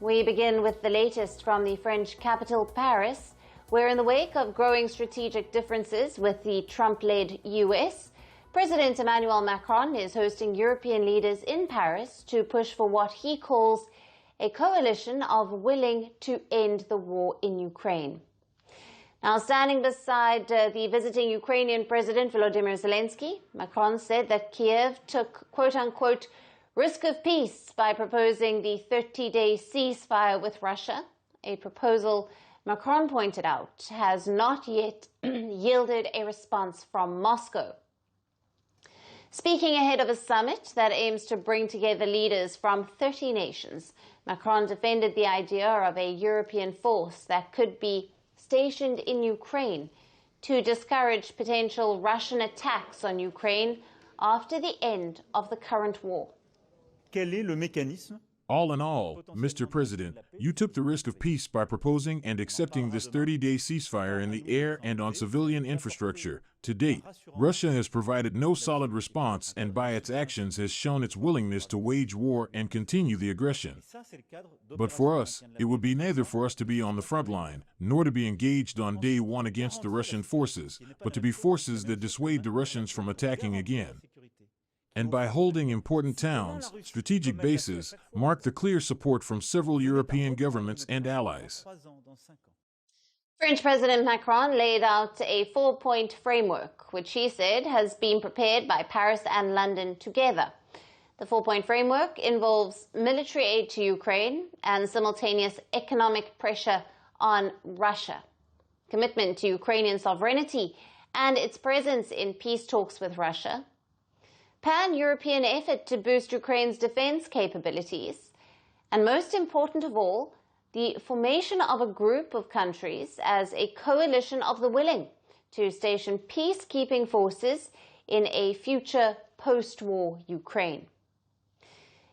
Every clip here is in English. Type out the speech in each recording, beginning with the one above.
We begin with the latest from the French capital, Paris, where in the wake of growing strategic differences with the Trump-led US, President Emmanuel Macron is hosting European leaders in Paris to push for what he calls a coalition of willing to end the war in Ukraine. Now, standing beside the visiting Ukrainian President Volodymyr Zelensky, Macron said that Kiev took, quote-unquote, risk of peace by proposing the 30-day ceasefire with Russia, a proposal Macron pointed out has not yet yielded a response from Moscow. Speaking ahead of a summit that aims to bring together leaders from 30 nations, Macron defended the idea of a European force that could be stationed in Ukraine to discourage potential Russian attacks on Ukraine after the end of the current war. Quel est le mécanisme? All in all, Mr. President, you took the risk of peace by proposing and accepting this 30-day ceasefire in the air and on civilian infrastructure. To date, Russia has provided no solid response and by its actions has shown its willingness to wage war and continue the aggression. But for us, it would be neither for us to be on the front line, nor to be engaged on day one against the Russian forces, but to be forces that dissuade the Russians from attacking again. And by holding important towns, strategic bases, mark the clear support from several European governments and allies. French President Macron laid out a four-point framework, which he said has been prepared by Paris and London together. The four-point framework involves military aid to Ukraine and simultaneous economic pressure on Russia, commitment to Ukrainian sovereignty and its presence in peace talks with Russia, pan-European effort to boost Ukraine's defense capabilities, and most important of all, the formation of a group of countries as a coalition of the willing to station peacekeeping forces in a future post-war Ukraine.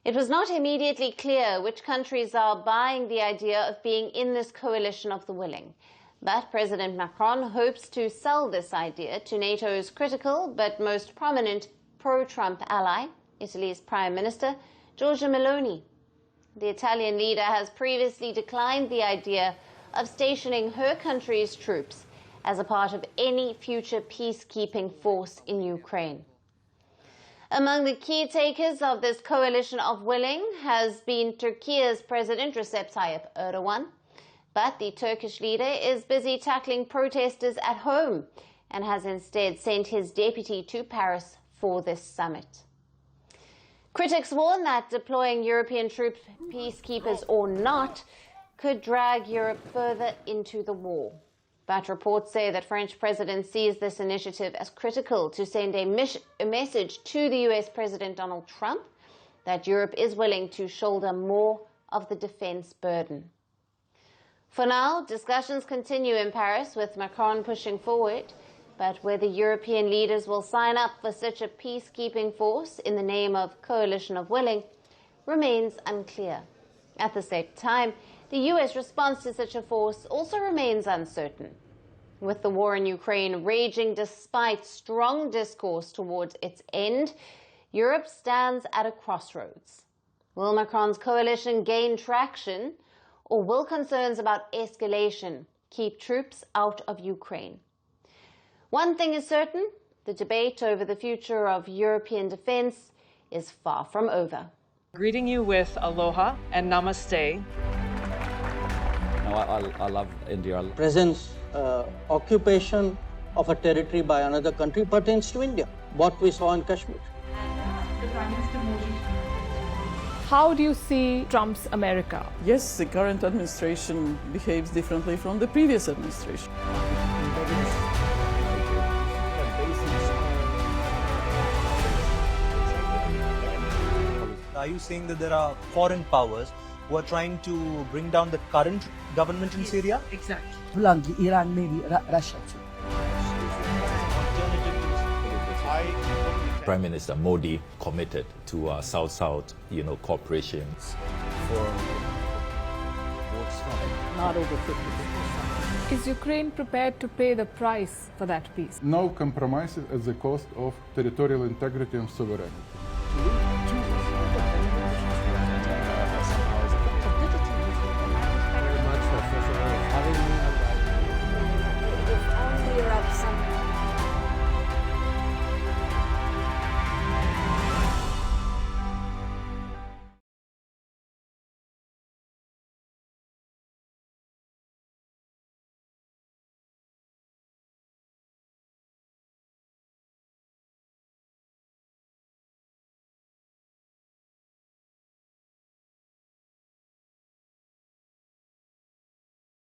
It was not immediately clear which countries are buying the idea of being in this coalition of the willing, but President Macron hopes to sell this idea to NATO's critical but most prominent pro-Trump ally, Italy's Prime Minister, Giorgia Meloni. The Italian leader has previously declined the idea of stationing her country's troops as a part of any future peacekeeping force in Ukraine. Among the key takers of this coalition of willing has been Turkey's President Recep Tayyip Erdogan, but the Turkish leader is busy tackling protesters at home and has instead sent his deputy to Paris for this summit. Critics warn that deploying European troops, peacekeepers or not, could drag Europe further into the war. But reports say that French President sees this initiative as critical to send a message to the US President Donald Trump that Europe is willing to shoulder more of the defense burden. For now, discussions continue in Paris with Macron pushing forward, but whether European leaders will sign up for such a peacekeeping force in the name of Coalition of Willing remains unclear. At the same time, the US response to such a force also remains uncertain. With the war in Ukraine raging despite strong discourse towards its end, Europe stands at a crossroads. Will Macron's coalition gain traction, or will concerns about escalation keep troops out of Ukraine? One thing is certain, the debate over the future of European defense is far from over. Greeting you with aloha and namaste. I love India. Presence, occupation of a territory by another country pertains to India, what we saw in Kashmir. The Prime Minister Modi. How do you see Trump's America? Yes, the current administration behaves differently from the previous administration. Are you saying that there are foreign powers who are trying to bring down the current government in Syria? Exactly. Bluntly, Iran, maybe Russia too. Prime Minister Modi committed to South-South, cooperation. Not over 50%. Is Ukraine prepared to pay the price for that peace? No compromises at the cost of territorial integrity and sovereignty.